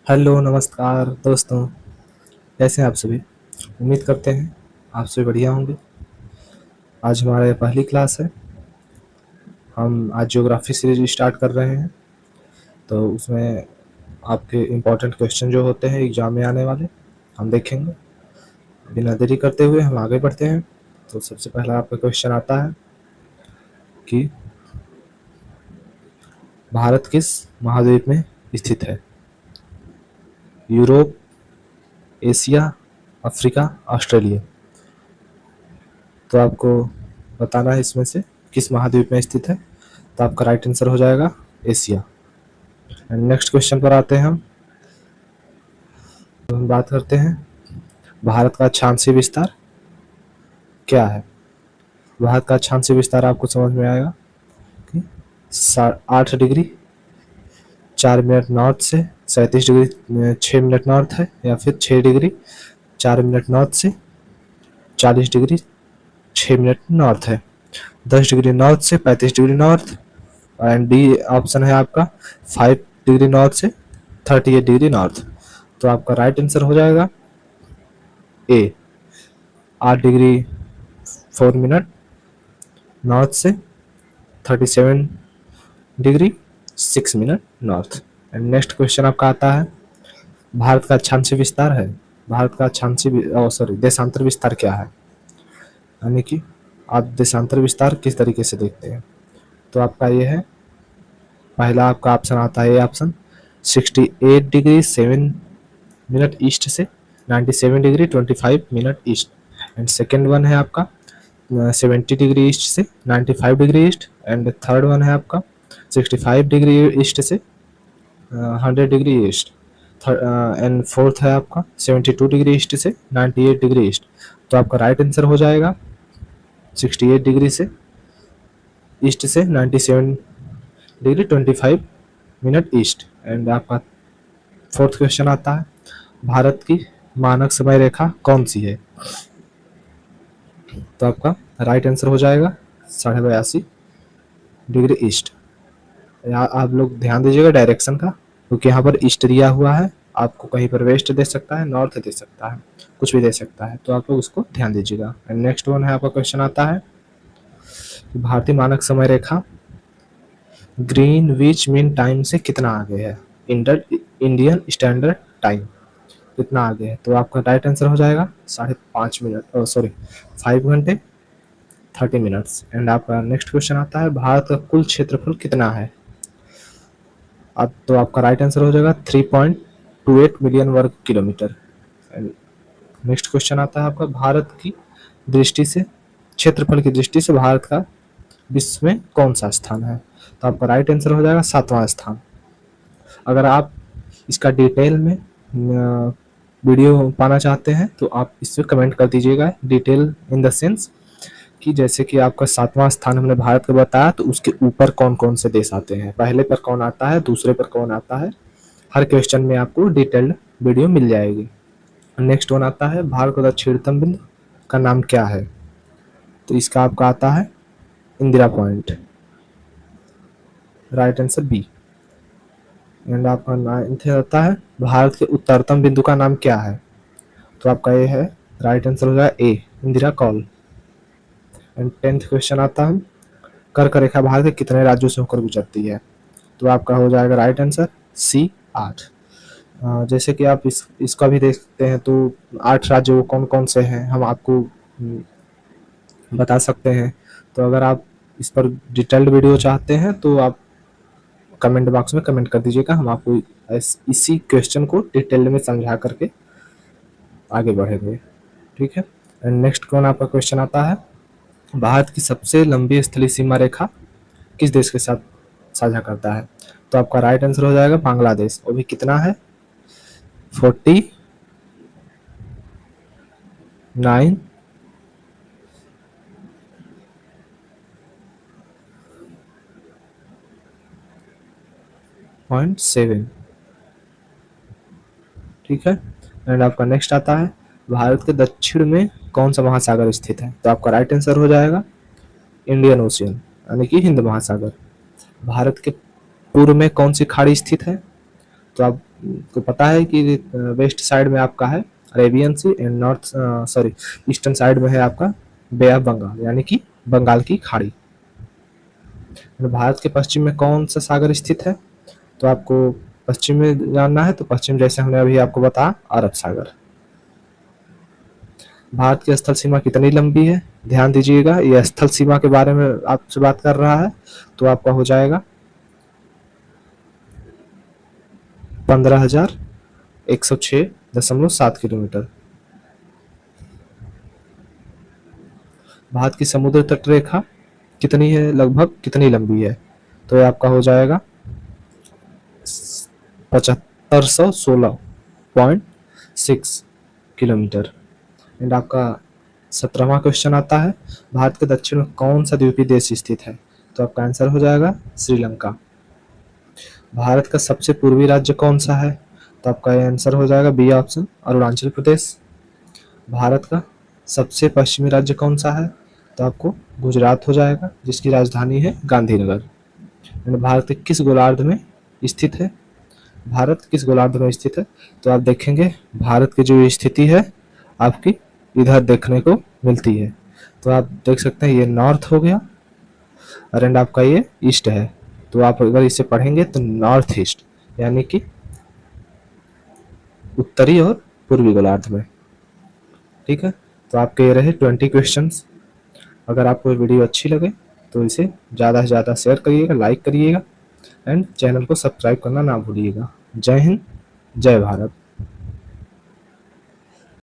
Hello, नमस्कार दोस्तों। कैसे हैं आप सभी? उम्मीद करते हैं आप सभी बढ़िया होंगे। आज हमारी पहली क्लास है। हम आज ज्योग्राफी सीरीज स्टार्ट कर रहे हैं, तो उसमें आपके इम्पोर्टेंट क्वेश्चन जो होते हैं एग्जाम में आने वाले हम देखेंगे। बिना देरी करते हुए हम आगे बढ़ते हैं। तो सबसे पहला आपका क्वेश्चन आता है कि भारत किस महाद्वीप में स्थित है? Europe, Asia, Africa, Australia. तो आपको बताना है इसमें से किस महाद्वीप में स्थित है। तो आपका राइट आंसर हो जाएगा एशिया। एंड नेक्स्ट क्वेश्चन पर आते हैं हम। तो हम बात करते हैं भारत का अक्षांशीय विस्तार क्या है। भारत का अक्षांशीय विस्तार आपको समझ में आएगा कि 8 डिग्री 4 मिनट नॉर्थ से 37 डिग्री 6 मिनट नॉर्थ है, या फिर 6 डिग्री 4 मिनट नॉर्थ से 40 डिग्री 6 मिनट नॉर्थ है। 10 डिग्री नॉर्थ से 35 degree north. And D option है आपका 5 डिग्री नॉर्थ से 38 डिग्री नॉर्थ। तो आपका राइट आंसर हो जाएगा ए, 8 डिग्री 4 मिनट नॉर्थ से 37 degree 6 minute north. And next question आपका आता है भारत का अक्षांशीय विस्तार है। भारत का देशांतर विस्तार क्या है, यानी कि आप देशांतर विस्तार किस तरीके से देखते हैं। तो आपका ये है, पहला आपका ऑप्शन आता है, ये ऑप्शन 68 डिग्री 7 मिनट ईस्ट से 97 degree 25 minute east. And second one है आपका 70 डिग्री ईस्ट से 95 degree east. And third one है आपका 65 डिग्री ईस्ट से 100 डिग्री ईस्ट। एंड फोर्थ है आपका 72 डिग्री ईस्ट से 98 डिग्री ईस्ट। तो आपका राइट आंसर हो जाएगा 68 डिग्री से ईस्ट से 97 डिग्री 25 मिनट ईस्ट। एंड आपका फोर्थ क्वेश्चन आता है भारत की मानक समय रेखा कौन सी है। तो आपका राइट आंसर हो जाएगा 82.5 डिग्री ईस्ट। यहाँ आप लोग ध्यान दीजिएगा डायरेक्शन का, क्योंकि यहाँ पर ईस्ट दिया हुआ है। आपको कहीं पर वेस्ट दे सकता है, नॉर्थ दे सकता है, कुछ भी दे सकता है, तो आप लोग उसको ध्यान दीजिएगा। एंड नेक्स्ट वन है आपका क्वेश्चन आता है कि भारतीय मानक समय रेखा ग्रीनविच मीन टाइम से कितना आगे है। इंडियन स्टैंडर्ड टाइम कितना आगे है। तो आपका राइट आंसर हो जाएगा 5 घंटे 30 मिनट्स। एंड आपका नेक्स्ट क्वेश्चन आता है भारत का कुल क्षेत्रफल कितना है। अब तो आपका राइट आंसर हो जाएगा 3.28 मिलियन वर्ग किलोमीटर। एंड नेक्स्ट क्वेश्चन आता है आपका भारत की दृष्टि से, क्षेत्रफल की दृष्टि से भारत का विश्व में कौन सा स्थान है। तो आपका राइट आंसर हो जाएगा 7वां स्थान। अगर आप इसका डिटेल में वीडियो पाना चाहते हैं तो आप इसमें कमेंट कर दीजिएगा, डिटेल इन द सेंस कि जैसे कि आपका 7वां स्थान हमने भारत का बताया, तो उसके ऊपर कौन कौन से देश आते हैं, पहले पर कौन आता है, दूसरे पर कौन आता है। हर क्वेश्चन में आपको डिटेल्ड वीडियो मिल जाएगी। नेक्स्ट वन आता है भारत का दक्षिणतम बिंदु का नाम क्या है। तो इसका आपका आता है Indira point, right answer B. And आपका नाइन्थ आता है भारत के उत्तरतम बिंदु का नाम क्या है। तो आपका ये है, राइट आंसर हो जाएगा A, Indira call. And 10th question आता है कर्क रेखा भारत के कितने राज्यों से होकर गुजरती है। तो आपका हो जाएगा राइट आंसर सी, 8। जैसे कि आप इसका भी देखते हैं, तो 8 राज्य वो कौन कौन से हैं हम आपको बता सकते हैं। तो अगर आप इस पर डिटेल्ड वीडियो चाहते हैं तो आप कमेंट बॉक्स में कमेंट कर दीजिएगा, हम आपको इसी क्वेश्चन को डिटेल में समझा करके आगे बढ़ेंगे, ठीक है। एंड नेक्स्ट कौन आपका क्वेश्चन आता है भारत की सबसे लंबी स्थलीय सीमा रेखा किस देश के साथ साझा करता है। तो आपका राइट आंसर हो जाएगा बांग्लादेश। वो भी कितना है, 49.7, ठीक है। एंड आपका नेक्स्ट आता है भारत के दक्षिण में कौन सा महासागर स्थित है। तो आपका राइट आंसर हो जाएगा इंडियन ओशियन, यानी कि हिंद महासागर। भारत के पूर्व में कौन सी खाड़ी स्थित है। तो आप आपको पता है कि वेस्ट साइड में आपका है Arabian sea and north sorry eastern side में है आपका बे ऑफ बंगाल यानी कि बंगाल की खाड़ी। भारत के पश्चिम में कौन सा सागर स्थित है? तो आपको पश्चिम में जानना है, तो पश्चिम जैसे हमने अभी आपको बताया अरब सागर। भारत की स्थल सीमा कितनी लंबी है? ध्यान दीजिएगा, ये स्थल सीमा के बारे में आपसे बात कर रहा है, तो आपका हो जाएगा 15,106.7 किलोमीटर। भारत की समुद्र तट रेखा कितनी है, लगभग कितनी लंबी है? तो ये आपका हो जाएगा 7516.6 किलोमीटर। एंड आपका 17वां क्वेश्चन आता है, भारत के दक्षिण में कौन सा द्वीपीय देश स्थित है? तो आपका आंसर हो जाएगा श्रीलंका। भारत का सबसे पूर्वी राज्य कौन सा है? तो आपका आंसर हो जाएगा बी ऑप्शन अरुणाचल प्रदेश। भारत का सबसे पश्चिमी राज्य कौन सा है? तो आपको गुजरात हो जाएगा, जिसकी राजधानी है गांधीनगर। भारत के किस गोलार्ध में स्थित है? भारत किस गोलार्ध में स्थित है? तो आप देखेंगे भारत की जो स्थिति है आपकी इधर देखने को मिलती है। तो आप देख सकते हैं ये नॉर्थ हो गया और एंड आपका ये ईस्ट है। तो आप अगर इसे पढ़ेंगे तो नॉर्थ ईस्ट यानी कि उत्तरी और पूर्वी गोलार्ध में। ठीक है, तो आपके ये रहे 20 क्वेश्चंस। अगर आपको वीडियो अच्छी लगे तो इसे ज़्यादा से ज़्यादा शेयर करिएगा, लाइक करिएगा एंड चैनल को सब्सक्राइब करना ना भूलिएगा। जय हिंद, जय भारत।